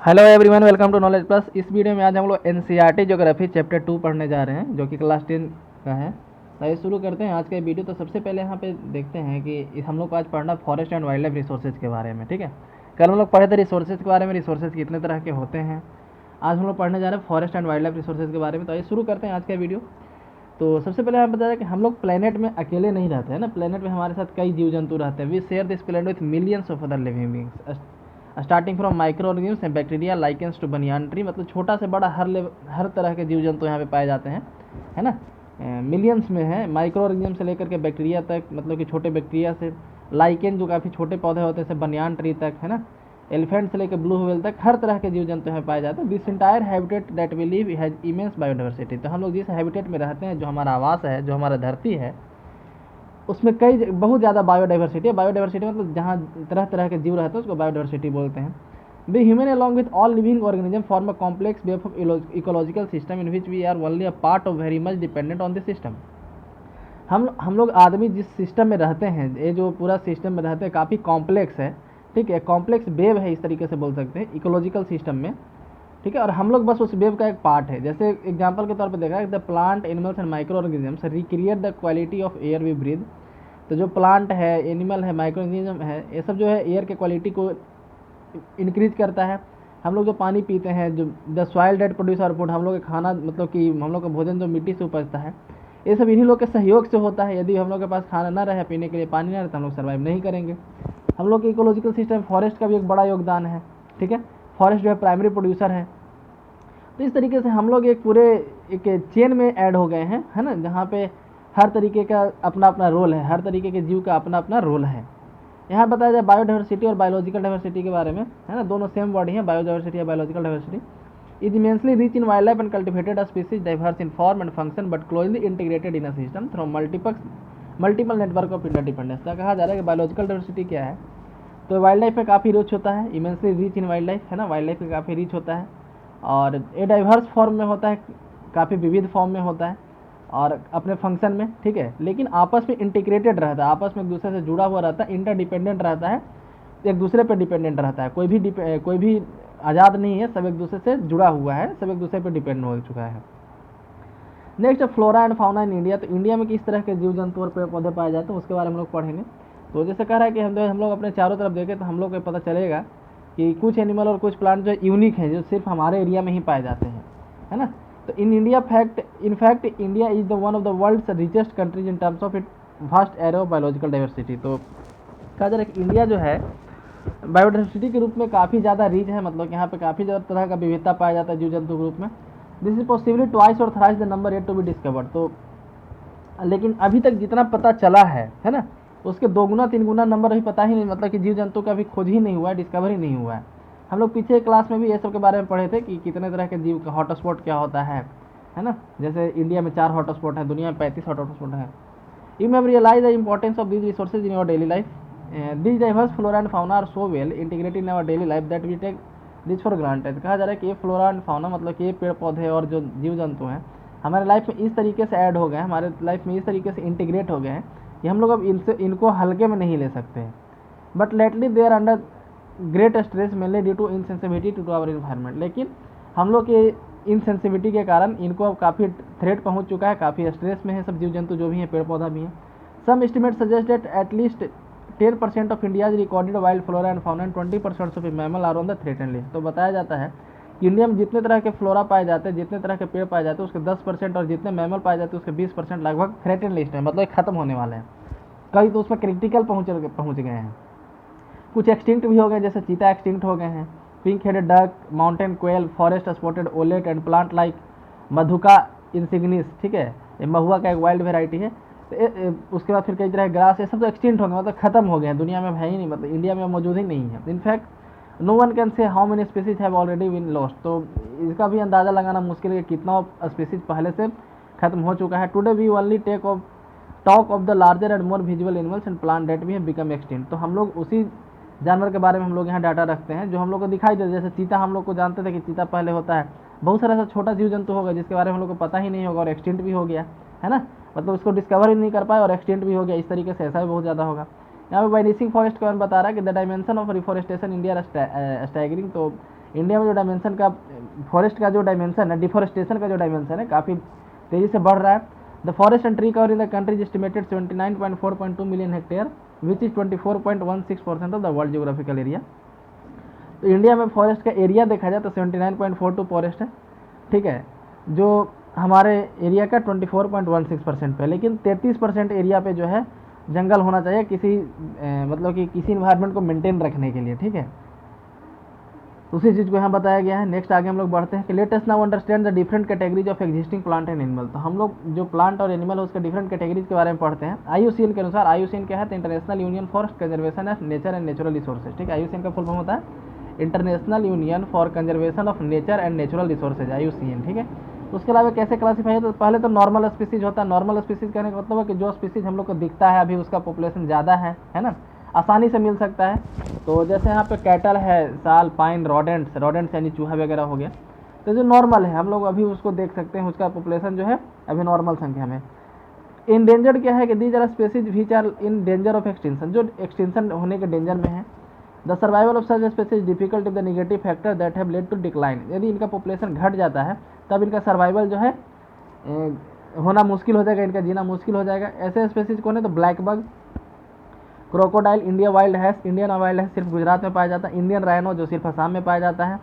Hello everyone, welcome to knowledge plus. इस video में आज हम लोग एनसीईआरटी ज्योग्राफी चैप्टर 2 पढ़ने जा रहे हैं, जो कि क्लास 10 का है। तो ये शुरू करते हैं आज का वीडियो। तो सबसे पहले यहाँ पे देखते हैं कि हम लोग को आज पढ़ना forest and wild life resources के बारे में, ठीक है। कल हम लोग पढ़े थे रिसोर्सेज के बारे में, रिसोर्सेज कितने तरह के होते हैं। आज हम लोग पढ़ने जा रहे हैं forest and wild life resources के बारे में। तो ये शुरू करते हैं आज का वीडियो। तो सबसे पहले हमें बताया कि हम लोग प्लेनेट में अकेले नहीं रहते हैं ना, प्लेनेट में हमारे साथ कई जीव जंतु रहते हैं। We share this planet with millions of other living beings, starting from microorganisms and bacteria lichens to banyan tree. मतलब छोटा से बड़ा हर तरह के जीव जंतु यहाँ पे पाए जाते हैं, है ना। मिलियंस में है, माइक्रो ऑर्गेनिज्म से लेकर के बैक्टीरिया तक, मतलब कि छोटे बैक्टीरिया से लाइकेन जो काफ़ी छोटे पौधे होते हैं, जैसे बनियान ट्री तक, है ना। एलिफेंट से लेकर ब्लू व्हेल तक हर तरह के जीव जंतु यहाँ पाए जाते हैं। This entire habitat that we live has immense biodiversity. तो हम लोग जिस हैबिटेट में रहते हैं, जो हमारा आवास है, जो हमारा धरती है, उसमें बहुत ज़्यादा बायोडाइवर्सिटी है। बायोडाइवर्सिटी मतलब जहाँ तरह तरह के जीव रहते हैं उसको बायोडाइवर्सिटी बोलते हैं। We human along with all living organism form a complex web of ecological system in which we are only a part of very much dependent on this system. हम लोग आदमी जिस सिस्टम में रहते हैं, ये जो पूरा सिस्टम में रहते हैं, काफ़ी कॉम्प्लेक्स है, ठीक है। कॉम्प्लेक्स वेब है, इस तरीके से बोल सकते हैं, इकोलॉजिकल सिस्टम में, ठीक है। और हम लोग बस उस वेब का एक पार्ट है। जैसे एग्जांपल के तौर पे देखा, the plant animals and microorganisms recreate the quality of air we breathe. तो जो प्लांट है, एनिमल है, माइक्रो ऑर्गेनिज्म है, ये सब जो है एयर के क्वालिटी को इंक्रीज करता है। हम लोग जो पानी पीते हैं, जो the soil that produce our food, हम लोग का खाना मतलब कि हम लोग का भोजन जो मिट्टी से उपजता है, ये सब इन्हीं लोग के सहयोग से होता है। यदि हम लोग के पास खाना ना रहे, पीने के लिए पानी ना रहे, तो हम लोग सर्वाइव नहीं करेंगे। हम लोग के इकोलॉजिकल सिस्टम फॉरेस्ट का भी एक बड़ा योगदान है, ठीक है। फॉरेस्ट जो है प्राइमरी प्रोड्यूसर है। तो इस तरीके से हम लोग एक पूरे एक चेन में ऐड हो गए हैं, है ना, जहाँ पे हर तरीके का अपना अपना रोल है, हर तरीके के जीव का अपना अपना रोल है। यहाँ बताया जाए बायोडाइवर्सिटी और बायोलॉजिकल डाइवर्सिटी के बारे में, है ना, दोनों सेम वर्ड ही है, बायोडाइवर्सिटी या biological diversity. Is immensely rich in wild life and cultivated species diverse in form and function but closely integrated in a system through multiple network of interdependence. कहा जा रहा है कि बायोलॉजिकल डाइवर्सिटी क्या है, तो वाइल्ड लाइफ में काफ़ी रिच होता है, immensely rich in wild life, है ना, वाइल्ड लाइफ में काफ़ी रिच होता है। और ये डाइवर्स फॉर्म में होता है, काफ़ी विविध फॉर्म में होता है और अपने फंक्शन में, ठीक है। लेकिन आपस में इंटीग्रेटेड रहता है, आपस में एक दूसरे से जुड़ा हुआ रहता है, इंटरडिपेंडेंट रहता है, एक दूसरे पर डिपेंडेंट रहता है। कोई भी आज़ाद नहीं है, सब एक दूसरे से जुड़ा हुआ है, सब एक दूसरे पर डिपेंड हो चुका है। Next flora and fauna in India. तो इंडिया में किस तरह के जीव जंतु और पेड़ पौधे पाए जाते हैं, उसके बारे में हम लोग पढ़ेंगे। तो जैसे कह रहा है कि हम लोग अपने चारों तरफ देखें तो हम लोग को पता चलेगा कि कुछ एनिमल और कुछ प्लांट जो यूनिक हैं, जो सिर्फ हमारे एरिया में ही पाए जाते हैं, है ना। तो in fact India is the one of the world's richest countries in terms of it vast array of biological diversity. तो कहा जा रहा है कि इंडिया जो है बायोडाइवर्सिटी के रूप में काफ़ी ज़्यादा रिच है, मतलब यहाँ पे काफ़ी ज़्यादा तरह का विविधता पाया जाता है जीव जंतु के रूप में। दिस इज पॉसिबली ट्वाइस और thrice the number yet to be discovered. तो लेकिन अभी तक जितना पता चला है ना, उसके 2 गुना 3 गुना नंबर अभी पता ही नहीं, मतलब कि जीव जंतु का अभी खोज ही नहीं हुआ है, डिस्कवर ही नहीं हुआ है। हम लोग पीछे क्लास में भी ये सब के बारे में पढ़े थे कि कितने तरह के जीव का हॉटस्पॉट क्या होता है ना। जैसे इंडिया में 4 हॉटस्पॉट है, दुनिया में 35 हॉटस्पॉट है। You may realize the importance of these resources in your daily life. These diverse flora and fauna are so well integrated in our daily life that we take this for granted. कहा जा रहा है कि ये flora and fauna मतलब कि ये पेड़ पौधे और जो जीव जंतु हैं हमारे लाइफ में इस तरीके से ऐड हो गए हैं, हमारे लाइफ में इस तरीके से इंटीग्रेट हो गए हैं कि हम लोग अब इनको हल्के में नहीं ले सकते हैं। But lately they are under great stress mainly due to insensitivity to our environment. लेकिन हम लोग के इनसेंसिटिविटी के कारण इनको अब काफ़ी थ्रेट पहुंच चुका है, काफ़ी स्ट्रेस में है सब जीव जंतु जो भी हैं, पेड़ पौधा भी हैं। Some estimate suggest that at least 10% of India's recorded wild flora and fauna and 20% of mammal are on the threaten list. तो बताया जाता है कि इंडिया में जितने तरह के फ्लोरा पाए जाते हैं, जितने तरह के पेड़ पाए जाते हैं, उसके 10% और जितने मैमल पाए जाते हैं उसके 20% लगभग थ्रेटन लिस्ट है, मतलब खत्म होने वाले हैं। कई तो उसमें क्रिटिकल पहुँच गए हैं, कुछ एक्सटिंक्ट भी हो गए, जैसे चीता एक्सटिंक्ट हो गए हैं, pink headed duck, mountain quail, forest spotted owlet and plant like Madhuca insignis, ठीक है, ये महुआ का एक वाइल्ड वेराइटी है। तो उसके बाद फिर कई तरह के ग्रास, ये सब तो एक्सटिंक्ट हो गए, मतलब खत्म हो गए हैं, दुनिया में है ही नहीं, मतलब इंडिया में मौजूद ही नहीं है। In fact no one can say how many species have already been lost. तो इसका भी अंदाज़ा लगाना मुश्किल है कि कितना स्पीसीज पहले से खत्म हो चुका है। Today we only talk of the larger and more visual animals and plant that we have become extinct. तो हम लोग उसी जानवर के बारे में हम लोग यहाँ डाटा रखते हैं जो हम लोग को दिखाई दे। जैसे चीता, हम लोग को जानते थे कि चीता पहले होता है, बहुत सारा ऐसा छोटा जीव जंतु होगा जिसके बारे में हम लोग को पता ही नहीं होगा और एक्सटिंक्ट भी हो गया, है ना, मतलब उसको डिस्कवर ही नहीं कर पाए और एक्सटिंक्ट भी हो गया। इस तरीके से ऐसा भी बहुत ज़्यादा होगा। यहाँ पे वाइनिसिंग फॉरेस्ट का बता रहा है कि the dimension of reforestation India staggering. तो इंडिया में जो डायमेंशन का फॉरेस्ट का जो डायमेंशन है, डिफॉरेस्टेशन का जो डायमेंशन है काफ़ी तेज़ी से बढ़ रहा है। The forest and tree cover in the country is estimated 79.4.2 million hectare which is 24.16% of the world geographical area. तो इंडिया में फॉरेस्ट का एरिया देखा जाए तो 79.42 फॉरेस्ट है, ठीक है, जो हमारे एरिया का 24.16% पे, लेकिन 33% एरिया पे जो है जंगल होना चाहिए किसी मतलब कि किसी इन्वायरमेंट को मेंटेन रखने के लिए, ठीक है। उसी चीज़ को यहाँ बताया गया है। नेक्स्ट आगे हम लोग बढ़ते हैं कि let us now understand the different categories of existing plant and animal. तो हम लोग जो प्लांट और एनिमल है उसके डिफरेंट कैटेगरीज के बारे में पढ़ते हैं। IUCN के अनुसार, IUCN क्या है, तो international union for conservation of nature and natural resources, ठीक है। IUCN का फुल फॉर्म होता है international union for conservation of nature and natural resources, IUCN, ठीक है। उसके अलावा कैसे क्लासीफाई है, तो पहले तो नॉर्मल स्पीसीज होता है। नॉर्मल स्पीसीज कहने का मतलब है कि जो स्पीसीज हम लोग को दिखता है अभी उसका पॉपुलेशन ज़्यादा है ना, आसानी से मिल सकता है। तो जैसे यहाँ पे कैटल है, साल, पाइन, रोडेंट्स यानी चूहा वगैरह हो गया, तो जो नॉर्मल है हम लोग अभी उसको देख सकते हैं, उसका पॉपुलेशन जो है अभी नॉर्मल संख्या में। इंडेंजर्ड क्या है कि these are species which are in danger of extinction, जो एक्सटिंक्शन होने के डेंजर में है। The survival of such species difficult if the negative factor that have led to decline, यदि इनका पॉपुलेशन घट जाता है तब इनका सर्वाइवल जो है होना मुश्किल हो जाएगा, इनका जीना मुश्किल हो जाएगा। ऐसे स्पीसीज कौन है, तो black bug, crocodile, India wild hash, Indian wild hash सिर्फ गुजरात में पाया जाता है, इंडियन राइनो जो सिर्फ असम में पाया जाता है,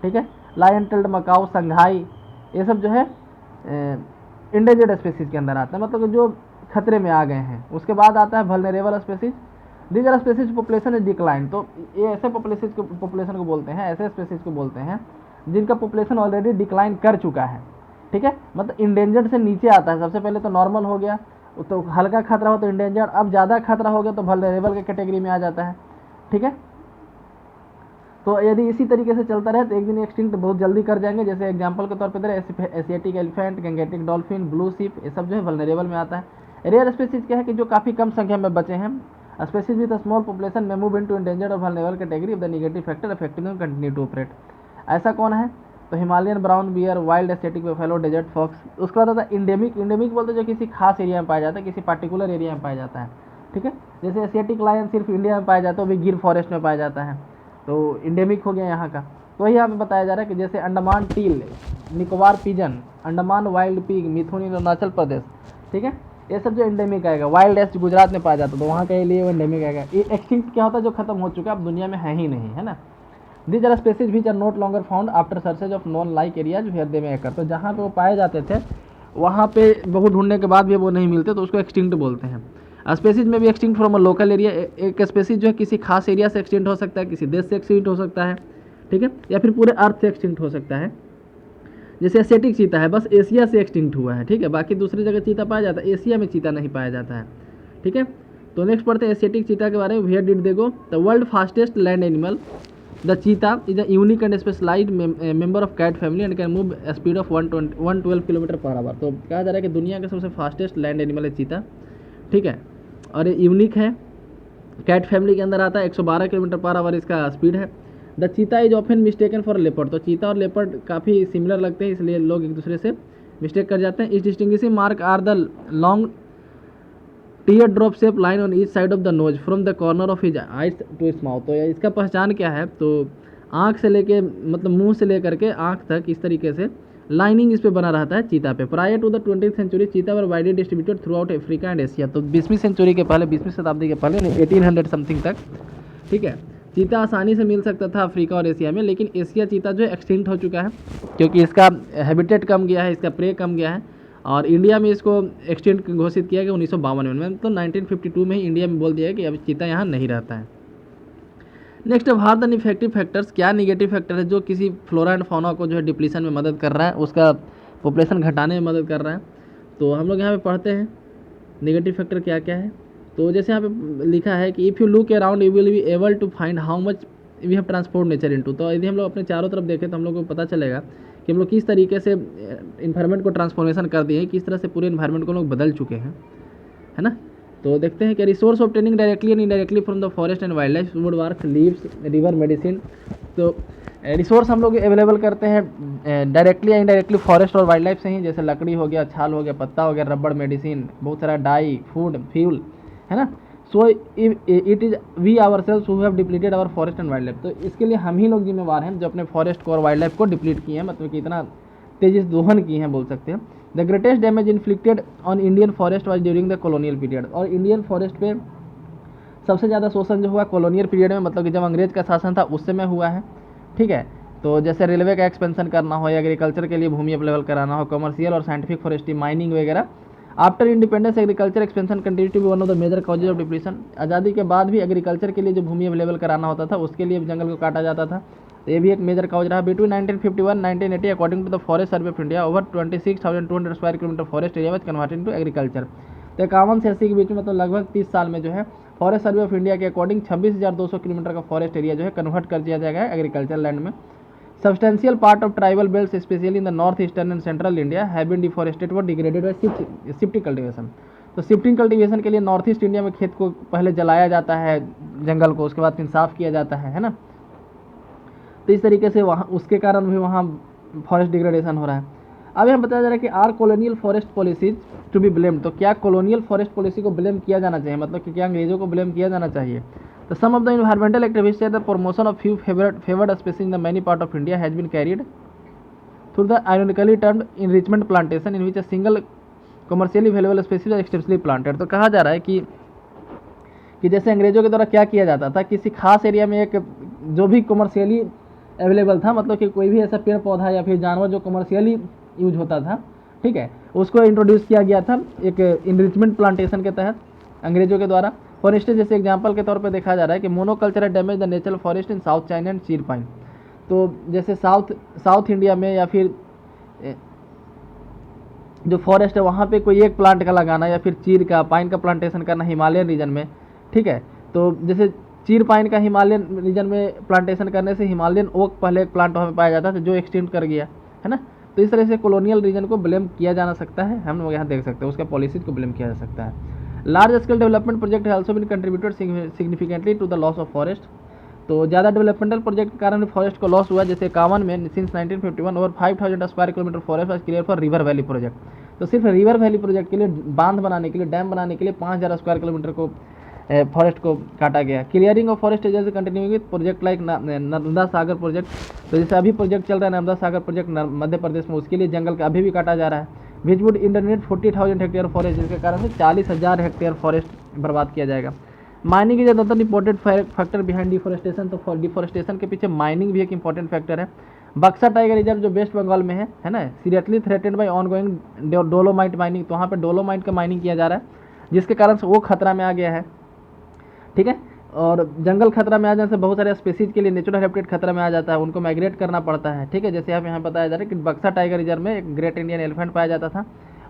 ठीक है, लायन टेल्ड मकाऊ, संघाई, ये सब जो है इंडेंजर्ड स्पीसीज के अंदर आता है, मतलब जो खतरे में आ गए हैं। उसके बाद आता है vulnerable species, these are species population is decline, तो ये ऐसे पॉपुलेशन को बोलते हैं, ऐसे स्पीसीज को बोलते हैं जिनका पॉपुलेशन ऑलरेडी डिक्लाइन कर चुका है, ठीक है, मतलब इंडेंजर्ड से नीचे आता है। सबसे पहले तो नॉर्मल हो गया, तो हल्का खतरा हो तो इंडेंजर्ड, अब ज़्यादा खतरा हो गया तो वल्नरेबल के कैटेगरी में आ जाता है, ठीक है। तो यदि इसी तरीके से चलता रहे तो एक दिन एक्सटिंक्ट बहुत जल्दी कर जाएंगे। जैसे एग्जांपल के तौर पे दे Asiatic elephant, Gangetic dolphin, blue sheep, ये सब जो है वल्नरेबल में आता है। रेयर स्पीसीज क्या है कि जो काफ़ी कम संख्या में बचे हैं, species with small population may move into endangered और vulnerable category of the negative factor affecting them continue to operate. ऐसा कौन है, तो Himalayan brown bear, wild Asiatic buffalo, desert fox. उसके बाद आता है इंडेमिक, इंडेमिक बोलते जो किसी खास एरिया में पाया जाता है, किसी पार्टिकुलर एरिया में पाया जाता है, ठीक है। जैसे एशियाटिक लायन सिर्फ इंडिया में पाया जाता है, वो भी गिर फॉरेस्ट में पाया जाता है, तो इंडेमिक हो गया यहाँ का। तो वही यहाँ पे बताया जा रहा है कि जैसे Andaman teal, Nicobar pigeon, Andaman wild pig, mithun Arunachal Pradesh, ठीक है, ये सब जो इंडेमिक आएगा। वाइल्ड एस्ट गुजरात में पाया जाता है तो वहाँ के लिए वो इंडेमिक आएगा। ये एक्सटिंक्ट क्या होता है, जो खत्म हो चुका है, अब दुनिया में है ही नहीं, है ना। These are species which are not longer found after searches of known like areas where they may occur, तो जहाँ पे वो पाए जाते थे वहाँ पे बहुत ढूंढने के बाद भी वो नहीं मिलते तो उसको एक्सटिंक्ट बोलते हैं। स्पीसीज में भी extinct from a local area, एक स्पीसीज जो है किसी खास एरिया से एक्सटिंक्ट हो सकता है, किसी देश से एक्सटिंक्ट हो सकता है, ठीक है, या फिर पूरे अर्थ से एक्सटिंक्ट हो सकता है। जैसे एशियाटिक चीता है, बस एशिया से एक्सटिंक्ट हुआ है, ठीक है, बाकी दूसरी जगह चीता पाया जाता है, एशिया में चीता नहीं पाया जाता है, ठीक है। तो नेक्स्ट पढ़ते हैं एशियाटिक चीता के बारे में। Where did they go, the world fastest land animal, the cheetah is a unique and specialized member of cat family and can move speed of 112 kilometre per hour. तो कहा जा रहा है कि दुनिया का सबसे फास्टेस्ट लैंड एनिमल है चीता, ठीक है, और ये यूनिक है, कैट फैमिली के अंदर आता है, 112 किलोमीटर पर आवर इसका स्पीड है। The cheetah is often mistaken for leopard, तो चीता और लेपर्ड काफ़ी सिमिलर लगते हैं, इसलिए लोग एक दूसरे से मिस्टेक कर जाते हैं। इस distinguishing mark are the long tear drop shape line on each side of the nose from the corner of his eyes to his mouth. तो इसका पहचान क्या है, तो आँख से लेके मतलब मुंह से लेकर के आँख तक इस तरीके से लाइनिंग इस पे बना रहता है चीता पे। Prior to the 20th century cheetah were widely distributed throughout Africa and Asia, तो 20वीं सेंचुरी के पहले, 20वीं शताब्दी के पहले 1800 समथिंग तक, ठीक है, चीता आसानी से मिल सकता था अफ्रीका और एशिया में, लेकिन एशिया चीता जो है एक्सटिंक्ट हो चुका है क्योंकि इसका हैबिटेट कम गया है, इसका प्रे कम गया है, और इंडिया में इसको एक्सटिंक्ट घोषित किया गया 1952 में, तो 1952 में ही इंडिया में बोल दिया है कि अब चीता यहाँ नहीं रहता है। Next what the effective factors, क्या निगेटिव फैक्टर है जो किसी फ्लोरा एंड फौना को जो है डिप्लीशन में मदद कर रहा है, उसका पॉपुलेशन घटाने में मदद कर रहा है। तो हम लोग यहाँ पे पढ़ते हैं निगेटिव फैक्टर क्या क्या है। तो जैसे यहाँ पे लिखा है कि if you look around you will be able to find how much we have transform nature into, तो यदि हम लोग अपने चारों तरफ देखें तो हम लोग को पता चलेगा कि हम लोग किस तरीके से इन्वायरमेंट को ट्रांसफॉर्मेशन कर दिए हैं, किस तरह से पूरे इन्वायरमेंट को लोग बदल चुके हैं, है ना। तो देखते हैं कि resource obtaining directly and indirectly from the forest and wild life, would work, leaves, river, medicine. तो रिसोर्स हम लोग अवेलेबल करते हैं डायरेक्टली या इनडायरेक्टली फॉरेस्ट और वाइल्ड लाइफ से ही, जैसे लकड़ी हो गया, छाल हो गया, पत्ता हो गया, रबड़, मेडिसिन, बहुत सारा डाई, फूड, फ्यूल, है ना, so it is we ourselves who have depleted our forest and wild life. तो इसके लिए हम ही लोग जिम्मेवार हैं जो अपने फॉरेस्ट को और वाइल्ड लाइफ को डिप्लीट किए हैं, मतलब कि इतना तेजी से दोहन किए हैं बोल सकते हैं। The greatest damage inflicted on Indian forest was during the colonial period. और इंडियन फॉरेस्ट पे सबसे ज़्यादा शोषण जो हुआ कॉलोनियल पीरियड में, मतलब कि जब अंग्रेज का शासन था उस समय हुआ है। ठीक है, तो जैसे रेलवे का एक्सपेंशन करना हो या एग्रीकल्चर के लिए भूमि अवेलेबल कराना हो, कमर्शियल और साइंटिफिक फॉरेस्ट्री, माइनिंग वगैरह। After independence agriculture expansion continue to be one of the major causes of depletion. आज़ादी के बाद भी एग्रीकल्चर के लिए जो भूमि अवेलेबल कराना होता था उसके लिए जंगल को काटा जाता था, तो ये भी एक मेजर कॉज रहा। Between 1951-1980 according to the forest survey of India over 26,200 square kilometre forest area was converted to agriculture. तो 51 से 80 के बीच में, मतलब लगभग 30 साल में जो है फॉरेस्ट सर्वे ऑफ इंडिया के अकॉर्डिंग 26,200 किलोमीटर का फॉरेस्ट एरिया जो है कन्वर्ट कर दिया जाएगा एग्रीकल्चर लैंड में। Substantial part of tribal belts, especially in the northeastern and central India, have been deforested or degraded by shifting cultivation। तो shifting cultivation के लिए नॉर्थ ईस्ट इंडिया में खेत को पहले जलाया जाता है, जंगल को, उसके बाद फिर साफ किया जाता है ना। तो इस तरीके से वहाँ उसके कारण भी वहाँ फॉरेस्ट डिग्रेडेशन हो रहा है। अब यहाँ बताया जा रहा है कि are colonial forest policies to be blamed. तो क्या कॉलोनियल फॉरेस्ट पॉलिसी को ब्लेम किया जाना चाहिए, मतलब कि क्या अंग्रेजों को ब्लेम किया जाना चाहिए। तो some of the environmental activists say the promotion of few favored species in the many part of India has been carried through the ironically termed enrichment plantation in which a single commercially valuable species is extensively planted। तो कहा जा रहा है कि जैसे अंग्रेजों के द्वारा क्या किया जाता था, किसी खास एरिया में एक जो भी कमर्शियली अवेलेबल था, मतलब कि कोई भी ऐसा पेड़ पौधा या फिर जानवर जो कमर्शियली यूज होता था, ठीक है, उसको इंट्रोड्यूस किया गया था एक इनरिचमेंट प्लांटेशन के तहत अंग्रेजों के द्वारा। फॉर इंस्टेंस जैसे एग्जांपल के तौर पे देखा जा रहा है कि monoculture damage the natural forest in south China and चीर पाइन। तो जैसे साउथ इंडिया में या फिर जो फॉरेस्ट है वहाँ पे कोई एक प्लांट का लगाना या फिर चीर का, पाइन का प्लांटेशन करना हिमालयन रीजन में, ठीक है। तो जैसे चीर पाइन का हिमालयन रीजन में प्लांटेशन करने से हिमालयन ओक पहले एक प्लांट वहाँ पे पाया जाता था जो एक्सटिंक्ट कर गया है ना। तो इस तरह से कॉलोनियल रीजन को ब्लेम किया जा सकता है, हम लोग यहाँ देख सकते हैं, उसका पॉलिसीज को ब्लेम किया जा सकता है। लार्ज स्केल डेवलपमेंट प्रोजेक्ट है also been contributed significantly to the loss of forest. तो ज़्यादा डेवलपमेंटल प्रोजेक्ट के कारण फॉरेस्ट को लॉस हुआ। जैसे 51 में since 1951 over 5,000 square kilometre forest was clear for river valley project. तो सिर्फ रिवर वैली प्रोजेक्ट के लिए, बांध बनाने के लिए, डैम बनाने के लिए 5,000 स्क्वायर किलोमीटर को फॉरेस्ट को काटा गया। क्लियरिंग ऑफ फॉरेस्ट एरिया से continue with project like Narmada Sagar project. तो जैसे अभी प्रोजेक्ट चल रहा है नर्मदा सागर प्रोजेक्ट मध्य प्रदेश में, उसके लिए जंगल का अभी भी काटा जा रहा है। विच वुड इंटरनेट 40,000 हेक्टेयर फॉरेस्ट, जिसके कारण से 40,000 हेक्टेयर फॉरेस्ट बर्बाद किया जाएगा। Mining is another important factor behind deforestation. तो डिफोरेस्टेशन के पीछे माइनिंग भी एक इंपॉर्टेंट फैक्टर है। बक्सा टाइगर रिजर्व जो वेस्ट बंगाल में है ना, seriously threatened by ongoing dolomite mining. तो वहाँ पे डोलोमाइट का माइनिंग किया जा रहा है, जिसके कारण से वो खतरा में आ गया है, ठीक है। और जंगल खतरा में आ जाने से बहुत सारे स्पीसीज के लिए नेचुरल हैबिटेट खतरा में आ जाता है, उनको माइग्रेट करना पड़ता है, ठीक है। जैसे आप यहाँ बताया जा रहा है कि बक्सा टाइगर रिजर्व में एक ग्रेट इंडियन एलिफेंट पाया जाता था,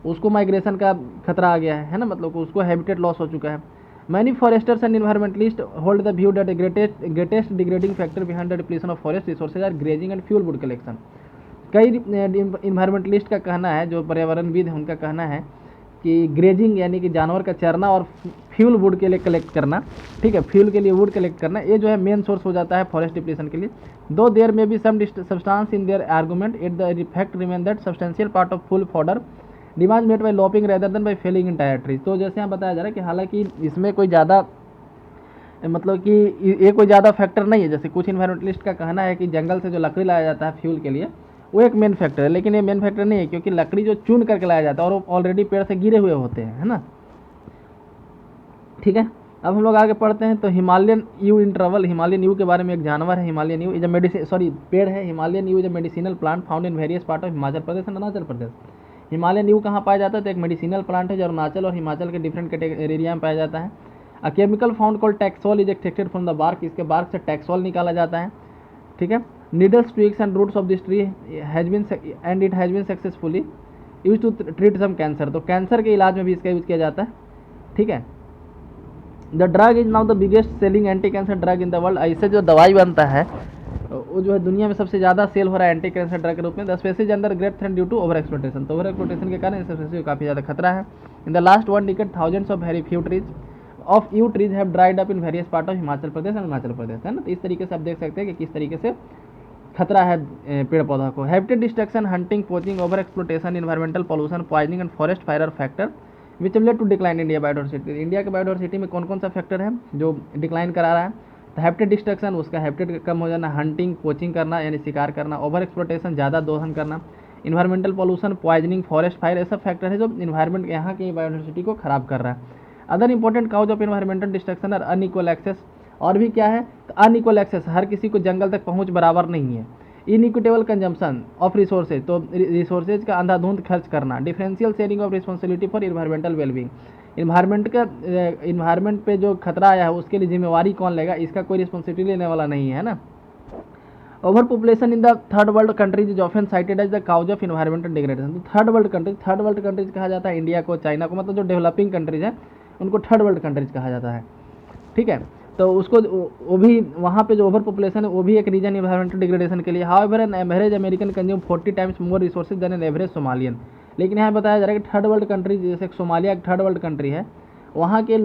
उसको माइग्रेशन का खतरा आ गया है ना, मतलब उसको हैबिटेट लॉस हो चुका है। Many foresters and environmentalist hold the view that greatest degrading factor behind the depletion of forest resources are grazing and fuel wood collection. कई इन्वायरमेंटलिस्ट का कहना है, जो पर्यावरणविद है उनका कहना है कि ग्रेजिंग यानी कि जानवर का चरना और फ्यूल वुड के लिए कलेक्ट करना, ठीक है, फ्यूल के लिए वुड कलेक्ट करना, ये जो है मेन सोर्स हो जाता है फॉरेस्ट डिप्लीशन के लिए। Though there may be some substance in their argument, it the fact remain that substantial part of fuel fodder demand made by lopping rather than by felling entire trees. तो जैसे यहाँ बताया जा रहा है कि हालांकि इसमें कोई ज़्यादा, मतलब कि ये कोई ज़्यादा फैक्टर नहीं है। जैसे कुछ इन्वायरमेंटलिस्ट का कहना है कि जंगल से जो लकड़ी लाया जाता है फ्यूल के लिए वो एक मेन फैक्टर है, लेकिन ये मेन फैक्टर नहीं है, क्योंकि लकड़ी जो चून करके लाया जाता है और वो ऑलरेडी पेड़ से गिरे हुए होते हैं, है ना, ठीक है। अब हम लोग आगे पढ़ते हैं। तो Himalayan you in trouble. Himalayan you के बारे में एक जानवर है, हिमालयन यू इज अ पेड़ है। Himalayan you is a medicinal plant found in various part of Himachal Pradesh and Arunachal Pradesh. Himalayan you कहाँ पाया जाता है? तो एक मेडिसिनल प्लांट है जो अरुणाचल और हिमाचल के डिफरेंट एरिया में पाया जाता है। A chemical found called taxol is extracted from the bark. इसके बार्क से टैक्सोल निकाला जाता है, ठीक है। Needles, twigs and roots of this tree has been successfully use to treat some cancer. तो कैंसर के इलाज में भी इसका यूज किया जाता है, ठीक है। The drug is now the biggest selling anti cancer drug in the world. ऐसे जो दवाई बनता है वो जो है दुनिया में सबसे ज़्यादा सेल हो रहा है एंटी कैंसर ड्रग के रूप में। The species under great threat due to over exploitation. तो ओवर एक्सप्लोटेशन के कारण इस स्पेसीज को काफ़ी ज़्यादा खतरा है। In the last 1 decade thousands of very few trees of yew trees have dried up in various part of Himachal Pradesh and Arunachal Pradesh, है ना। तो इस तरीके से आप देख सकते हैं कि किस तरीके से खतरा है पेड़ पौधा को। Habitat destruction, hunting, poaching, over exploitation, environmental pollution, poisoning and forest fire are factor which will lead to decline India biodiversity. India के बायोडाइवर्सिटी में कौन कौन सा फैक्टर है जो डिक्लाइन करा रहा है? तो हैबिटेट डिस्ट्रक्शन, उसका हैबिटेट कम हो जाना, हंटिंग पोचिंग करना यानी शिकार करना, ओवर एक्सप्लोटेशन ज़्यादा दोहन करना, environmental pollution, poisoning, forest fire, ये सब फैक्टर है जो इन्वायरमेंट यहाँ की बायोडाइवर्सिटी को खराब कर रहा है। Other important cause of environmental destruction और अनइक्वल एक्सेस, और भी क्या है? तो अनइक्वल एक्सेस, हर किसी को जंगल तक पहुँच बराबर नहीं है। इनइक्विटेबल कंजम्पशन ऑफ रिसोर्सेज, तो रिसोर्सेज का अंधाधुंध खर्च करना। Differential sharing of responsibility for environmental wellbeing, environment पे जो खतरा आया है उसके लिए जिम्मेवारी कौन लेगा? इसका कोई रिस्पॉन्सिबिलिटी लेने वाला नहीं है ना। Over population in the third world countries is often cited as the cause of environmental degradation. तो थर्ड वर्ल्ड कंट्रीज कहा जाता है इंडिया को, चाइना को, मतलब जो डेवलपिंग कंट्रीज है उनको थर्ड वर्ल्ड कंट्रीज कहा जाता है, ठीक है। तो उसको वो भी वहाँ पे जो ओवर पॉपुलेशन है वो भी एक रीजन इन्वायरमेंटल डिग्रेडेशन के लिए। However an average American consume 40 times more resources than an average Somalian. लेकिन यहाँ बताया जा रहा है कि थर्ड वर्ल्ड कंट्री, जैसे सोमालिया एक थर्ड वर्ल्ड कंट्री है, वहाँ के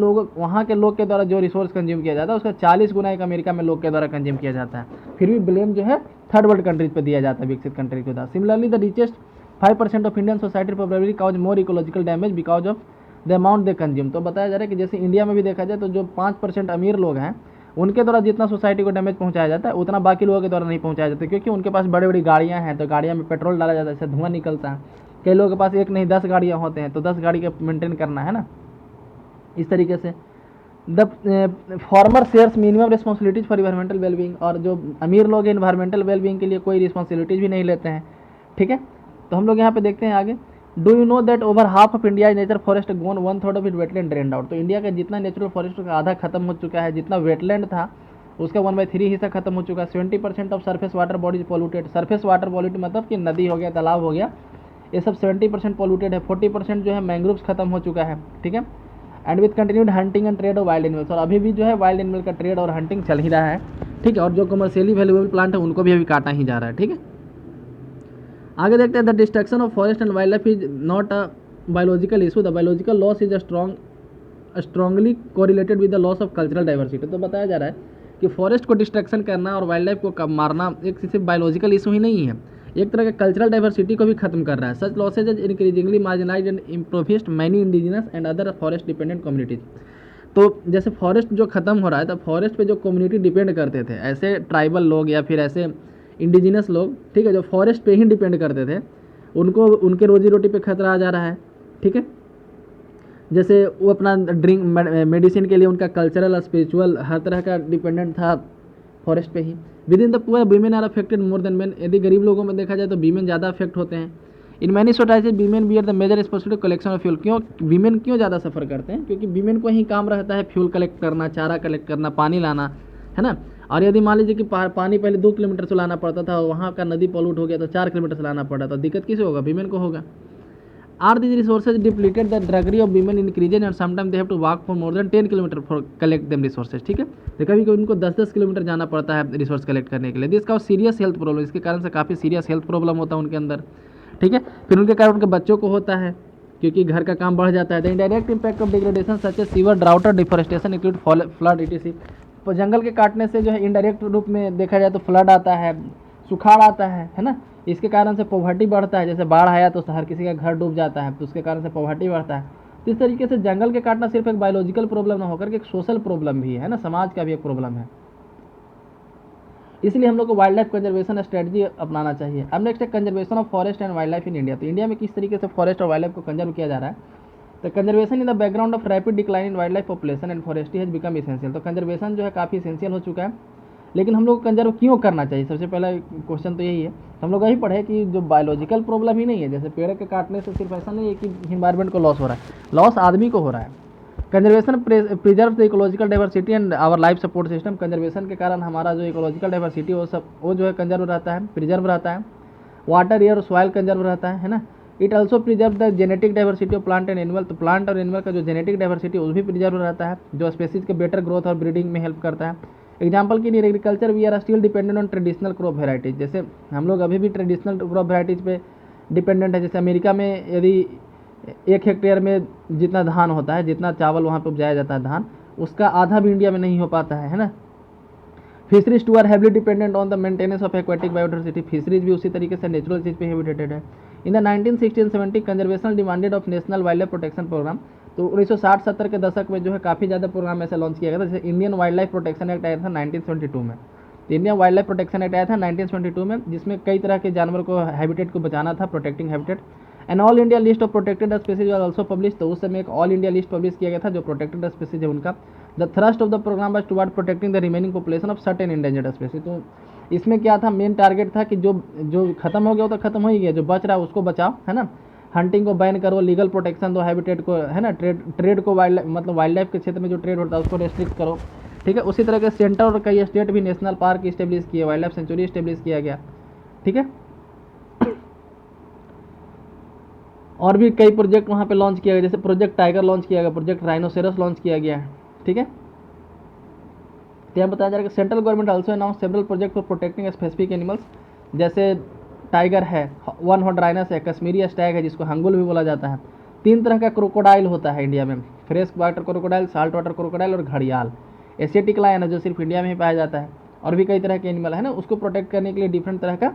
लोग के द्वारा जो रिसोर्स कंज्यूम किया जाता है उसका 40 गुना एक अमेरिका में लोग के द्वारा कंज्यूम किया जाता है। फिर भी ब्लेम जो है थर्ड वर्ल्ड कंट्रीज पर दिया जाता है, विकसित कंट्री को। Similarly the richest 5% of Indian society probably cause more ecological damage because of the amount they consume. तो बताया जा रहा है कि जैसे इंडिया में भी देखा जाए तो जो 5% अमीर लोग हैं उनके द्वारा जितना सोसाइटी को डैमेज पहुंचाया जाता है उतना बाकी लोगों के द्वारा नहीं पहुंचाया जाता, क्योंकि उनके पास बड़ी बड़ी गाड़ियां हैं, तो गाड़ियां में पेट्रोल डाला जाता है, इससे धुआं निकलता है। कई लोगों के पास एक नहीं 10 गाड़ियां होते हैं, तो 10 गाड़ी का मेंटेन करना है ना, इस तरीके से। The former shares minimum responsibilities for environmental wellbeing, और जो अमीर लोग हैं इन्वायरमेंटल वेलबींग के लिए कोई रिस्पॉन्सिबिलिटीज भी नहीं लेते हैं, ठीक है। तो हम लोग यहाँ पे देखते हैं आगे। Do you know that over half of India nature forest gone 1/3 of it wetland drained out. तो इंडिया का जितना नेचुरल फॉरेस्ट का आधा खत्म हो चुका है, जितना वेटलैंड था उसका 1/3 हिस्सा खत्म हो चुका है। 70% of surface water bodies polluted. Surface water polluted मतलब कि नदी हो गया, तालाब हो गया, ये सब 70% पॉल्यूटेड है। 40% जो है मैंग्रोव्स खत्म हो चुका है, ठीक है। And with continued hunting and trade off wild animals, और अभी भी जो है वाइल्ड एनिमल का ट्रेड और हंटिंग चल ही रहा है, ठीक है। और जो कमर्शियली वैल्यूएबल प्लांट है उनको भी अभी काटा ही जा रहा है, ठीक है। आगे देखते हैं। The destruction of forest and wild life is not a biological issue, the biological loss is strongly correlated with the loss of cultural diversity. तो बताया जा रहा है कि फॉरेस्ट को डिस्ट्रक्शन करना और वाइल्ड लाइफ को मारना एक सिर्फ बायोलॉजिकल इशू ही नहीं है, एक तरह का कल्चरल डाइवर्सिटी को भी खत्म कर रहा है। Such losses is increasingly marginalised and improvised many indigenous and other forest dependent communities. तो जैसे फॉरेस्ट जो खत्म हो रहा है, तो फॉरेस्ट पे जो कम्युनिटी डिपेंड करते थे, ऐसे ट्राइबल लोग या फिर ऐसे इंडिजिनस लोग, ठीक है, जो फॉरेस्ट पे ही डिपेंड करते थे, उनको उनके रोजी रोटी पे खतरा आ जा रहा है, ठीक है। जैसे वो अपना ड्रिंक मेडिसिन के लिए उनका कल्चरल स्पिरिचुअल हर तरह का डिपेंडेंट था फॉरेस्ट पे ही। Within the poor women are affected more than men. यदि गरीब लोगों में देखा जाए तो वीमेन ज़्यादा अफेक्ट होते हैं। In many societies women bear the major responsibility collection of fuel. क्यों वीमेन क्यों ज़्यादा सफ़र करते हैं? क्योंकि वीमेन को ही काम रहता है फ्यूल कलेक्ट करना, चारा कलेक्ट करना, पानी लाना, है ना। और यदि मान लीजिए कि पानी पहले 2 किलोमीटर से लाना पड़ता था, वहाँ का नदी पॉल्यूट हो गया तो 4 किलोमीटर से लाना पड़ा, तो दिक्कत किसे होगा? वीमेन को होगा। Are these resources depleted, the drudgery of women increases and sometime they have to walk for more than 10 kilometre for collect them resources, ठीक है। तो कभी कभी उनको 10-10 किलोमीटर जाना पड़ता है रिसोर्स कलेक्ट करने के लिए। दिस का सीरियस हेल्थ प्रॉब्लम, इसके कारण से काफ़ी सीरियस हेल्थ प्रॉब्लम होता है उनके अंदर, ठीक है। फिर उनके कारण उनके बच्चों को होता है, क्योंकि घर का काम बढ़ जाता है। The indirect impact of degradation such as sewer, drought और डिफॉरेस्टेशन इंक्लूड फ्लड etc। तो जंगल के काटने से जो है इनडायरेक्ट रूप में देखा जाए तो फ्लड आता है, सुखाड़ आता है ना। इसके कारण से पॉवर्टी बढ़ता है, जैसे बाढ़ आया तो हर किसी का घर डूब जाता है, तो उसके कारण से पॉवर्टी बढ़ता है। तो इस तरीके से जंगल के काटना सिर्फ एक बायोलॉजिकल प्रॉब्लम ना होकर के एक सोशल प्रॉब्लम भी है ना, समाज का भी एक प्रॉब्लम है। इसलिए हम लोग को वाइल्ड लाइफ कंजर्वेशन स्ट्रेटजी अपनाना चाहिए। अब नेक्स्ट है conservation of forest and wild life in India. तो इंडिया में किस तरीके से फॉरेस्ट और वाइल्ड लाइफ को कंजर्व किया जा रहा है? तो conservation in the background of rapid decline in wild life population and forestry has become essential. तो कंजर्वेशन जो है काफ़ी इसेंशियल हो चुका है, लेकिन हम लोग को कंजर्व क्यों करना चाहिए? सबसे पहला क्वेश्चन तो यही है। हम लोग यही पढ़े कि जो बायोलॉजिकल प्रॉब्लम ही नहीं है, जैसे पेड़ के काटने से सिर्फ ऐसा नहीं है कि इन्वायरमेंट को लॉस हो रहा है, लॉस आदमी को हो रहा है। Conservation preserve the ecological diversity and our life support system. Conservation के कारण हमारा जो इकोलॉजिकल डाइवर्सिटी वो जो है कंजर्व रहता है, प्रिजर्व रहता है। वाटर, एयर, सॉइल कंजर्व रहता है ना। It also preserve the genetic diversity of plant and animal. तो प्लांट और एनिमल का जो जेनेटिक डाइवर्सिटी वो भी प्रिजर्व रहता है, जो स्पेसीज के बेटर ग्रोथ और ब्रीडिंग में हेल्प करता है। एग्जाम्पल की in agriculture we are still dependent on traditional crop varieties. जैसे हम लोग अभी भी ट्रेडिशनल क्रॉप वेराइटीज पे डिपेंडेंट है। जैसे अमेरिका में यदि 1 हेक्टेयर में जितना धान होता है, जितना चावल वहाँ पे उपजाया जाता है धान, उसका आधा भी इंडिया में नहीं हो पाता है ना। Fisheries too are heavily dependent on the maintenance of aquatic biodiversity. Fisheries भी उसी तरीके से नेचुरल चीज़ पे हेविटेटेड है। In the 1960 and 70 conservation demanded of national wild life protection programme. तो 1960-70 के दशक में जो है काफ़ी ज़्यादा प्रोग्राम ऐसे लॉन्च किया गया था। जैसे Indian wild life protection act आया था 1972 में, तो Indian wild life protection act आया था 1972 में, जिसमें कई तरह के जानवर को हैबिटेट को बचाना था, protecting habitat. An all India list of protected species are also publish, तो उस समय एक ऑल इंडिया लिस्ट पब्लिश किया गया था जो प्रोटेक्टेड स्पीसीज है उनका। The thrust of the programme was toward protecting the remaining population of certain endangered species. तो इसमें क्या था, मेन टारगेट था कि जो जो खत्म हो गया वो तो खत्म हो ही गया, जो बच रहा है उसको बचाओ, है ना। हंटिंग को बैन करो, लीगल प्रोटेक्शन दो हैबिटेट को, है ना। ट्रेड को मतलब वाइल्ड लाइफ के क्षेत्र में जो ट्रेड होता है उसको रेस्ट्रिक्ट करो, ठीक है। उसी तरह के सेंटर और कई स्टेट भी नेशनल पार्क इस्टेब्लिश किए, वाइल्ड लाइफ सेंचुरी इस्टेब्लिश किया गया, ठीक है। और भी कई प्रोजेक्ट वहाँ पे लॉन्च किया गया, जैसे प्रोजेक्ट टाइगर लॉन्च किया गया, प्रोजेक्ट राइनोसेरस लॉन्च किया गया है, ठीक है। तो यहाँ बताया जा रहा है कि central government also announce several project for protecting specific animals, जैसे टाइगर है, वन हॉर्न राइनस है, कश्मीरी स्टैग है जिसको हंगुल भी बोला जाता है। 3 तरह का क्रोकोडाइल होता है इंडिया में, fresh water crocodile, salt water crocodile और घड़ियाल। एशियाटिक लायन है जो सिर्फ इंडिया में ही पाया जाता है, और भी कई तरह के एनिमल है ना, उसको प्रोटेक्ट करने के लिए डिफरेंट तरह का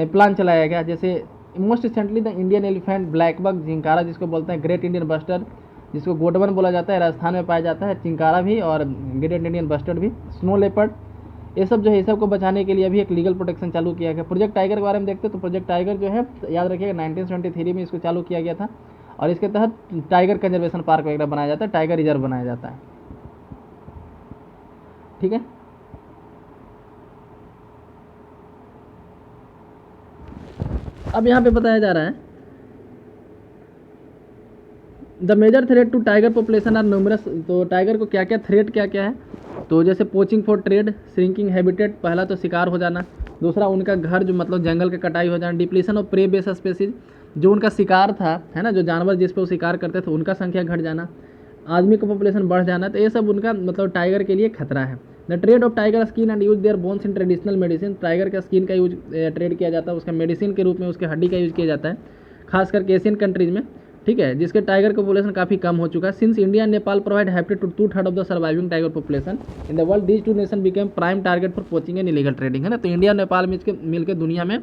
प्लान चलाया गया। जैसे most recently the Indian elephant, black buck, chinkara जिसको बोलते हैं, ग्रेट इंडियन बस्टर्ड जिसको गोटवन बोला जाता है, राजस्थान में पाया जाता है, चिंकारा भी और ग्रेट इंडियन बस्टर्ड भी, स्नो लेपर्ड, ये सब जो है, ये सब को बचाने के लिए अभी एक लीगल प्रोटेक्शन चालू किया गया। प्रोजेक्ट टाइगर के बारे में देखते हैं तो प्रोजेक्ट टाइगर जो है याद रखिएगा 1973 में इसको चालू किया गया था, और इसके तहत टाइगर कंजर्वेशन पार्क वगैरह बनाया जाता है, टाइगर रिजर्व बनाया जाता है, ठीक है। अब यहाँ पे बताया जा रहा है the major threat to tiger population are numerous. तो टाइगर को क्या क्या थ्रेट क्या क्या है, तो जैसे poaching for trade, shrinking habitat, पहला तो शिकार हो जाना, दूसरा उनका घर जो मतलब जंगल का कटाई हो जाना, depletion of prey base species, जो उनका शिकार था, है ना, जो जानवर जिस पे वो शिकार करते थे उनका संख्या घट जाना, आदमी का पॉपुलेशन बढ़ जाना, तो ये सब उनका मतलब टाइगर के लिए खतरा है। The trade off tiger skin and use their bones in traditional medicine, tiger का स्किन का यूज ट्रेड किया जाता है, उसका मेडिसिन के रूप में उसके हड्डी का यूज किया जाता है, खास करके एशियन कंट्रीज में, ठीक है, जिसके टाइगर का पॉपुलेशन काफ़ी कम हो चुका है। Since India and Nepal provide habitat to 2/3 of the surviving tiger population in the world, these 2 nation became prime target for poaching and illegal trading, है ना। तो इंडिया और नेपाल मिलकर दुनिया में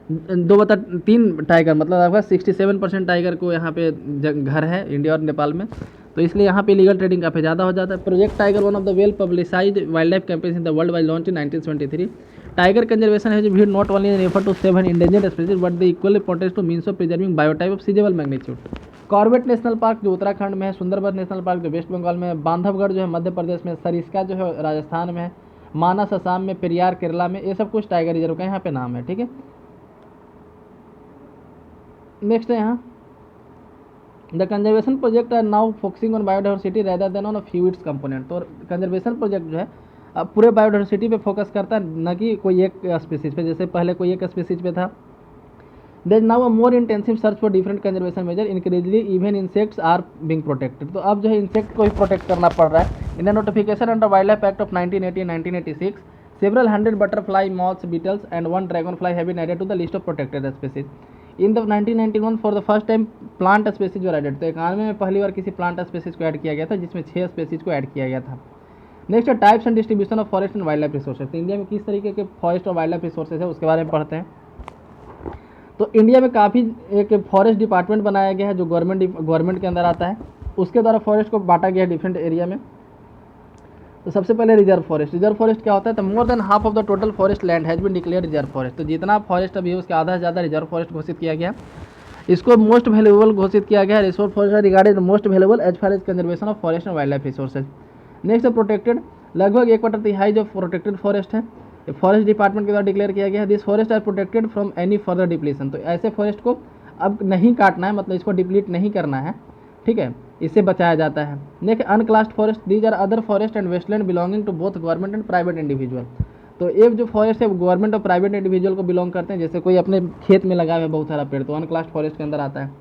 2/3 टाइगर मतलब लगभग 67% टाइगर को यहाँ पे घर है इंडिया और नेपाल में, तो इसलिए यहाँ पे लीगल ट्रेडिंग काफ़ी ज़्यादा हो जाता है। Project Tiger one of the well publicised wildlife campaign in the world was launch in 1973। Tiger conservation has been not only an effort to save an endangered species but the equal importance to means of preserving biotype of sizeable magnitude. Corbett National Park जो उत्तराखंड में है, Sundarban National Park जो वेस्ट बंगाल में है, बांधवगढ़ जो है मध्य प्रदेश में, सरिस्का जो है राजस्थान में है, मानस असम में, पेरियार केरला में, ये सब कुछ टाइगर रिजर्व का यहाँ पे नाम है, ठीक है। नेक्स्ट है यहाँ the conservation project are now focusing on biodiversity rather than on a few its component. तो कंजर्वेशन प्रोजेक्ट जो है अब पूरे बायोडाइवर्सिटी पे फोकस करता है, न कि कोई एक स्पीसीज पे, जैसे पहले कोई एक स्पीसीज पे था। There now a more intensive search for different conservation measure, increasingly even insects are being protected. तो अब जो है इंसेक्ट को भी प्रोटेक्ट करना पड़ रहा है। In the notification under wild life act of 1980-1986 several hundred butterfly, moths, beetles and 1 dragonfly have been added to the list of protected species. In the 1991 for the first time plant species were added। तो 91 में पहली बार किसी plant species को add किया गया था, जिसमें 6 species को ऐड किया गया था। Next types and distribution of forest and wild life resources. तो इंडिया में किस तरीके के फॉरेस्ट और वाइल्ड लाइफ रिसोर्सेज है उसके बारे में पढ़ते हैं। तो इंडिया में काफ़ी एक फॉरेस्ट डिपार्टमेंट बनाया गया है जो गवर्नमेंट के अंदर आता है, उसके द्वारा फॉरेस्ट को बांटा गया है डिफरेंट एरिया में। तो सबसे पहले रिजर्व फॉरेस्ट क्या होता है, तो more than half of the total forest land has been declare reserve forest. तो जितना फॉरेस्ट अभी है उसके आधा से ज़्यादा रिजर्व फॉरेस्ट घोषित किया गया, इसको मोस्ट वैल्यूएबल घोषित किया गया है। Resource forest regarded the most valuable as far as conservation of forest and wild life resources. Next protected, लगभग 1/3 जो प्रोटेक्टेड फॉरेस्ट है फॉरेस्ट डिपार्टमेंट के द्वारा डिक्लेयर किया गया है। This forest are protected from any further depletion. तो ऐसे फॉरेस्ट को अब नहीं काटना है, मतलब इसको डिप्लीट नहीं करना है, ठीक है, इससे बचाया जाता है। Next unclassed forest, these are other forest and wasteland belonging to both government and private individual. तो ये जो फॉरेस्ट है गवर्नमेंट और प्राइवेट इंडिविजुअल को बिलोंग करते हैं, जैसे कोई अपने खेत में लगा हुआ है बहुत सारा पेड़, तो अनक्लास्ड फॉरेस्ट के अंदर आता है।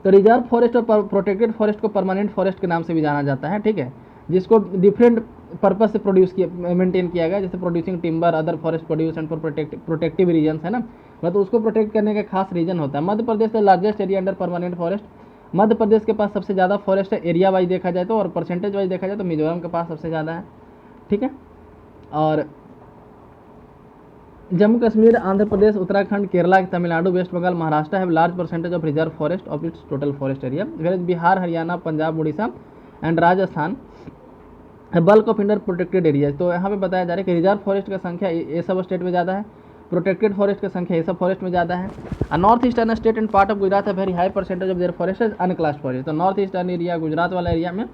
तो रिजर्व फॉरेस्ट और प्रोटेक्टेड फॉरेस्ट को परमानेंट फॉरेस्ट के नाम से भी जाना जाता है, ठीक है, जिसको डिफरेंट पर्पज से प्रोड्यूस किया मेंटेन किया गया, जैसे producing timber, other forest produce and for protective reasons, है ना, मतलब उसको प्रोटेक्ट करने का खास रीजन होता है। Madhya Pradesh the largest area under permanent forest, Madhya Pradesh के पास सबसे ज़्यादा फॉरेस्ट है एरिया वाइज देखा जाए तो, और परसेंटेज वाइज देखा जाए तो मिजोरम के पास सबसे ज़्यादा है, ठीक है। और Jammu Kashmir, Andhra Pradesh, Uttarakhand, Kerala, Tamil Nadu, West Bengal, Maharashtra have large percentage of reserve forest of its total forest area, where Bihar, Haryana, Punjab, Orissa and Rajasthan bulk of under protected areas. तो यहाँ पे बताया जा रहा है कि रिजर्व फॉरेस्ट का संख्या ये सब स्टेट में ज़्यादा है, प्रोटेक्टेड फॉरेस्ट की संख्या ये सब फॉरेस्ट में ज़्यादा है। North eastern state and part of Gujarat है very high percentage of their forest is unclassed forest. तो नॉर्थ ईस्टर्न एरिया, गुजरात वाला एरिया में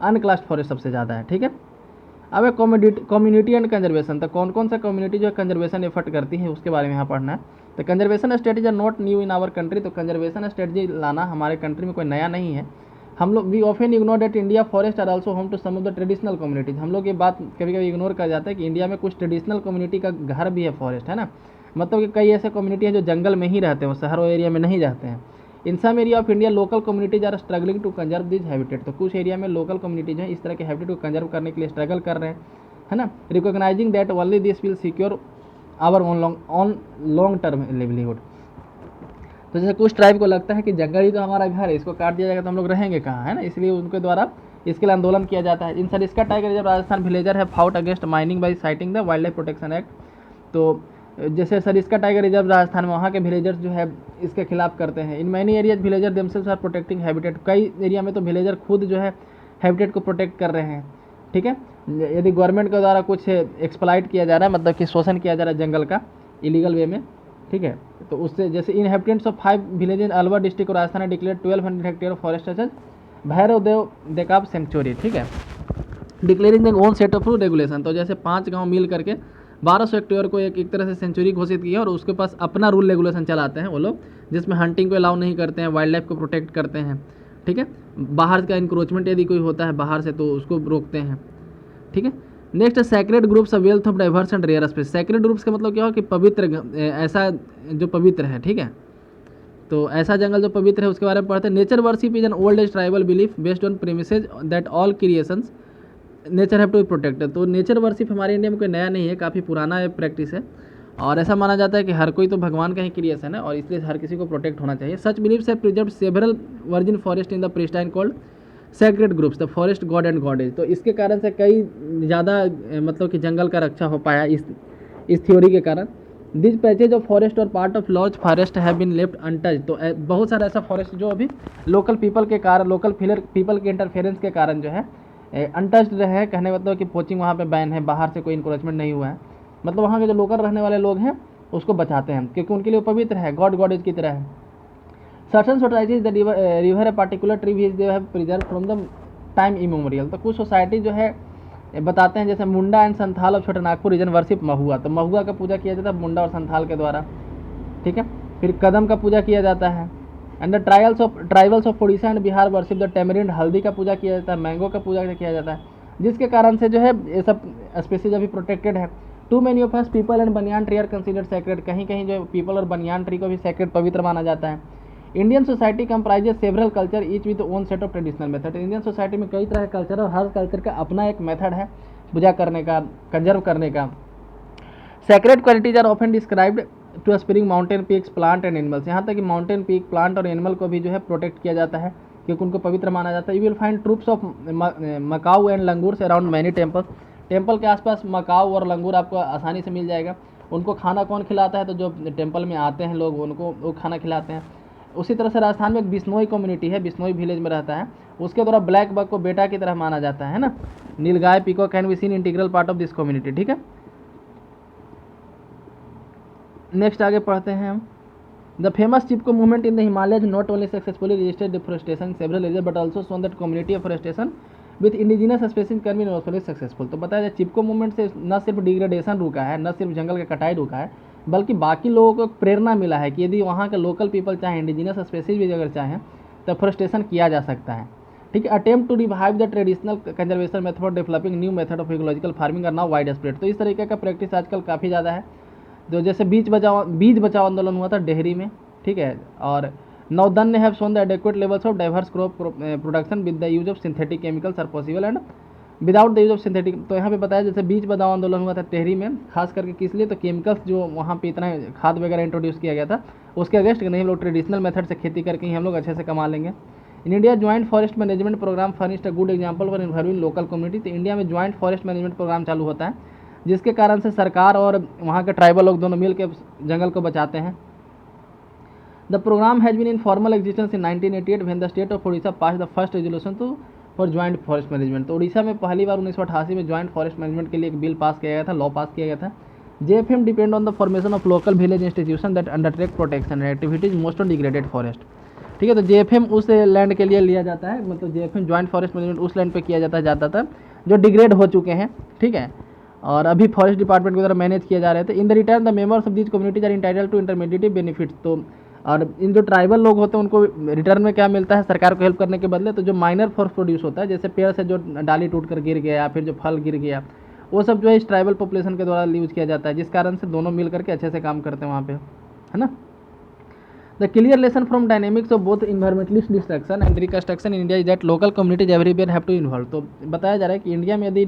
अनक्लास्ड फॉरेस्ट सबसे ज़्यादा है। ठीक है, अब कम्युनिटी एंड कंजर्वेशन, तो कौन कौन सा कम्युनिटी जो है कंजर्वेशन एफर्ट करती है उसके बारे में यहाँ पढ़ना है। तो conservation strategy are not new in our country. तो कंजर्वेशन स्ट्रेटेजी लाना हमारे कंट्री में कोई नया नहीं है। हम लोग we often ignore that India forest are also home to some of the traditional communities. हम लोग ये बात कभी कभी इग्नोर कर जाता है कि इंडिया में कुछ ट्रेडिशनल कम्युनिटी का घर भी है फॉरेस्ट, है ना। मतलब कि कई ऐसे कम्युनिटी हैं जो जंगल में ही रहते हैं, शहर एरिया में नहीं रहते हैं। In some area of India local communities are struggling to conserve this habitat. तो कुछ एरिया में लोकल कम्युनिटीज हैं इस तरह के हैबिटेट को कंजर्व करने के लिए स्ट्रगल कर रहे हैं, है ना। Recognising that only this will secure our own long term livelihood. तो जैसे कुछ ट्राइब को लगता है कि जंगल ही तो हमारा घर है, इसको काट दिया जाएगा तो हम लोग रहेंगे कहाँ, है ना, इसलिए उनके द्वारा इसके लिए आंदोलन किया जाता है। In Sariska tiger reserve Rajasthan villager है fought against mining by citing the wild life protection act. तो जैसे सरिस्का टाइगर रिजर्व राजस्थान में वहाँ के विलेजर्स जो है इसके खिलाफ करते हैं। In many areas villager themselves are protecting habitat. कई एरिया में तो विलेजर खुद जो है हैबिटेट को प्रोटेक्ट कर रहे हैं। ठीक है, यदि गवर्नमेंट के द्वारा कुछ एक्सप्लॉइट किया जा रहा है, मतलब कि शोषण किया जा रहा है जंगल का इलीगल वे में, ठीक है, तो उससे जैसे inhabitants of 5 village in Alwar district और Rajasthan declare 1200 hectare of forest as Bhairav Dev Dakav sanctuary. ठीक है, declaring the own set of rule regulation. तो जैसे 5 गांव मिल करके 1200 हेक्टेयर को एक तरह से सेंचुरी घोषित किया और उसके पास अपना रूल रेगुलेशन चलाते हैं वो लोग, जिसमें हंटिंग को अलाउ नहीं करते हैं, वाइल्ड लाइफ को प्रोटेक्ट करते हैं। ठीक है, बाहर का इंक्रोचमेंट यदि कोई होता है बाहर से तो उसको रोकते हैं। ठीक है, next sacred groups of wealth of diverse and rare space. Sacred groups का मतलब क्या हो कि पवित्र, ऐसा जो पवित्र है। ठीक है, तो ऐसा जंगल जो पवित्र है उसके बारे में पढ़ते हैं। Nature worship is an old age tribal belief based on premises that all creations nature have to be protected. तो नेचर वर्शिप हमारे इंडिया में कोई नया नहीं है, काफ़ी पुराना ये प्रैक्टिस है और ऐसा माना जाता है कि हर कोई तो भगवान का ही क्रिएशन है और इसलिए हर किसी को प्रोटेक्ट होना चाहिए। Such beliefs have preserved several virgin forest in the pristine called sacred groups the forest god and goddess. तो इसके कारण से कई ज़्यादा मतलब कि जंगल का रक्षा हो पाया इस थ्योरी के कारण। दिस पैचेज ऑफ फॉरेस्ट और part of large forest have been left untouched. तो बहुत सारा ऐसा फॉरेस्ट जो अभी लोकल पीपल के कारण, लोकल पीपल के इंटरफेरेंस के कारण जो है अनटच्ड रहे। कहने का मतलब कि पोचिंग वहाँ पे बैन है, बाहर से कोई इंक्रोचमेंट नहीं हुआ है, मतलब वहाँ के जो लोकल रहने वाले लोग हैं उसको बचाते हैं क्योंकि उनके लिए पवित्र है, गॉड गॉडेज की तरह है। Certain societies the river a particular tree which they have preserve from the time immemorial. तो कुछ सोसाइटी जो है बताते हैं, जैसे मुंडा एंड संथाल ऑफ छोटा नागपुर रीजन वर्शिप महुआ। तो महुआ का पूजा किया जाता है मुंडा और संथाल के द्वारा। ठीक है, फिर कदम का पूजा किया जाता है। And the tribals of Orissa and Bihar worship the tamarind. हल्दी का पूजा किया जाता है, मैंगो का पूजा किया जाता है, जिसके कारण से जो है ये सब स्पीसीज अभी प्रोटेक्टेड है। To many of us peepal and banyan tree are considered sacred. कहीं कहीं जो पीपल और बनियान ट्री को भी सैक्रेड पवित्र माना जाता है। Indian society comprises several culture each with own set of traditional method. Indian society में कई तरह का कल्चर और हर कल्चर का अपना एक मेथड है पूजा करने का, कंजर्व करने का। Sacred qualities are often described to spring mountain peaks plant and animals. यहाँ तक कि माउंटेन पीक, प्लांट और एनिमल को भी जो है प्रोटेक्ट किया जाता है क्योंकि उनको पवित्र माना जाता है। You will find troops of Macau and langurs around many temples. Temple के आसपास मकाऊ और लंगूर आपको आसानी से मिल जाएगा। उनको खाना कौन खिलाता है? तो जो टेम्पल में आते हैं लोग उनको वो खाना खिलाते हैं। उसी तरह से राजस्थान में एक बिश्नोई कम्युनिटी है, बिश्नोई विलेज में रहता है, उसके द्वारा ब्लैक बग को बेटा की तरह माना जाता है ना। Nilgai, peacock can be seen integral part of this community. ठीक है, नेक्स्ट आगे पढ़ते हैं हम। The famous Chipko movement in the Himalayas not only successfully registered deforestation several area but also shown that community afforestation with indigenous species can be not successful. तो बताया जाए चिपको movement से न सिर्फ डिग्रेडेशन रुका है, न सिर्फ जंगल का कटाई रुका है, बल्कि बाकी लोगों को प्रेरणा मिला है कि यदि वहाँ के लोकल पीपल चाहें, इंडिजिनस स्पीसीज भी अगर चाहें तो फोरेस्टेशन किया जा सकता है। ठीक है, attempt to revive the traditional conservation method developing new method of ecological farming are now widespread. तो इस तरीके का प्रैक्टिस आजकल काफ़ी ज़्यादा है। जो जैसे बीज बचाओ आंदोलन हुआ था डेहरी में, ठीक है, और Navdanya have shown the adequate levels of diverse crop production with the use of synthetic chemicals are possible and without the use of synthetic. तो यहाँ पे बताया जैसे बीज बचाओ आंदोलन हुआ था टेहरी में, खास करके किस लिए? तो केमिकल्स जो वहाँ पे इतना खाद वगैरह इंट्रोड्यूस किया गया था उसके अगेंस्ट नहीं, हम लोग ट्रेडिशनल मेथड से खेती करके ही हम लोग अच्छे से कमा लेंगे। In India joint forest management programme furnished a good example for involving local community. तो इंडिया में ज्वाइंट फॉरेस्ट मैनेजमेंट प्रोग्राम चालू होता है जिसके कारण से सरकार और वहाँ के ट्राइबल लोग दोनों मिल के जंगल को बचाते हैं। The programme has been in formal existence in 1988 when the state of Orissa pass the first resolution to for joint forest management. तो उड़ीसा में पहली बार 1988 में ज्वाइंट फॉरेस्ट मैनेजमेंट के लिए एक बिल पास किया गया था, लॉ पास किया गया था। JFM depend on the formation of local village institution that undertake protection activities most on degraded forest. ठीक है, तो JFM उस लैंड के लिए लिया जाता है, मतलब JFM ज्वाइंट फॉरेस्ट मैनेजमेंट उस लैंड पे किया जाता था जो डिग्रेड हो चुके हैं। ठीक है, और अभी फॉरेस्ट डिपार्टमेंट की तरफ मैनेज किए जा रहे थे। In the return the members of these communities are entitled to intermediate benefits. तो और इन जो ट्राइबल लोग होते हैं उनको रिटर्न में क्या मिलता है सरकार को हेल्प करने के बदले, तो जो माइनर फॉरेस्ट प्रोड्यूस होता है, जैसे पेड़ से जो डाली टूट कर गिर गया या फिर जो फल गिर गया, वो सब जो है इस ट्राइबल पॉपुलेशन के द्वारा यूज किया जाता है, जिस कारण से दोनों मिल करके अच्छे से काम करते हैं वहाँ पे, है ना। The clear lesson from dynamics of both environmentalist destruction and reconstruction in India is that local communities everywhere have to involve. तो बताया जा रहा है कि इंडिया में यदि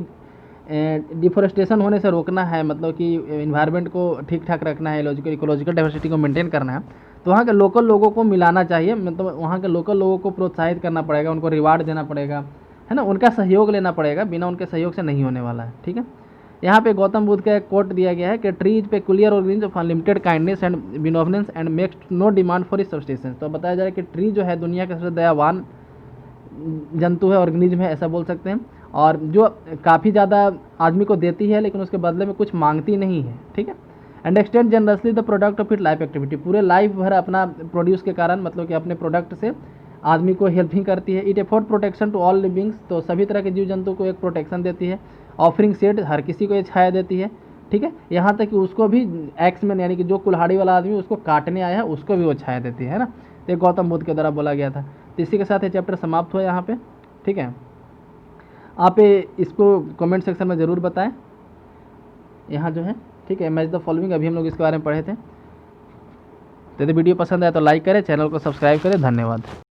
डिफोरेस्टेशन होने से रोकना है, मतलब कि इन्वायरमेंट को ठीक ठाक रखना है, इकोलॉजिकल डाइवर्सिटी को मेंटेन करना है, तो वहाँ के लोकल लोगों को मिलाना चाहिए, मतलब वहाँ के लोकल लोगों को प्रोत्साहित करना पड़ेगा, उनको रिवार्ड देना पड़ेगा, है ना, उनका सहयोग लेना पड़ेगा, बिना उनके सहयोग से नहीं होने वाला है। ठीक है, यहाँ पे गौतम बुद्ध का एक कोट दिया गया है कि trees peculiar organism of unlimited kindness and benevolence and makes no demand for its substance. तो बताया जा रहा है कि ट्री जो है दुनिया का सबसे दयावान जंतु है, ऑर्गेनिज्म है, ऐसा बोल सकते हैं, और जो काफ़ी ज़्यादा आदमी को देती है लेकिन उसके बदले में कुछ मांगती नहीं है। ठीक है, and extend generously the product of it life activity. पूरे लाइफ भर अपना प्रोड्यूस के कारण, मतलब कि अपने प्रोडक्ट से आदमी को हेल्प ही करती है। It afford protection to all livings. तो सभी तरह के जीव जंतु को एक प्रोटेक्शन देती है। ऑफरिंग शेड, हर किसी को ये छाया देती है। ठीक है, यहाँ तक कि उसको भी एक्समैन यानी कि जो कुल्हाड़ी वाला आदमी उसको काटने आया है उसको भी वो छाया देती है ना। तो गौतम बुद्ध के द्वारा बोला गया था। तो इसी के साथ ये चैप्टर समाप्त हुआ यहाँ पे। ठीक है, आप इसको कमेंट सेक्शन में ज़रूर बताएं यहाँ जो है। ठीक है, मैच द फॉलोइंग अभी हम लोग इसके बारे में पढ़े थे। तो यदि वीडियो पसंद आया तो लाइक करें, चैनल को सब्सक्राइब करें। धन्यवाद।